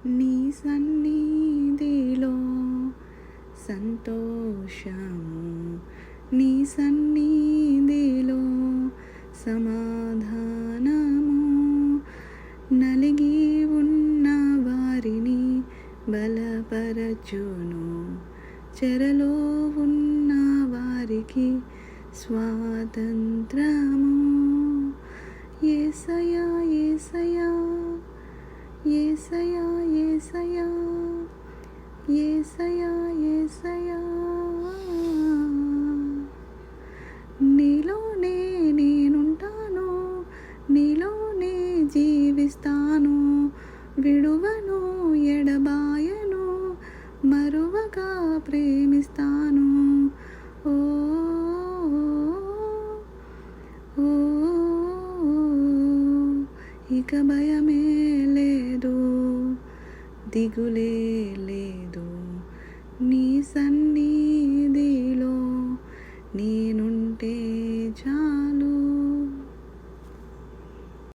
నీ సన్నిధిలో సంతోషము, నీ సన్నిధిలో సమాధానము. నలిగి ఉన్న వారిని బలపరచును, చెరలో ఉన్న వారికి స్వాతంత్రము. యేసయ్యా యేసయ్యా యేసయ్యా యేసయ్యా యేసయ్యా యేసయ్యా, నీలోనే నేనుంటాను, నీలోనే జీవిస్తాను. విడువను ఎడబాయను, మరువగా ప్రేమిస్తాను. ఓ ఓ, ఇక భయమే లేదు, దిగులే లేదు, నీ సన్నిధిలో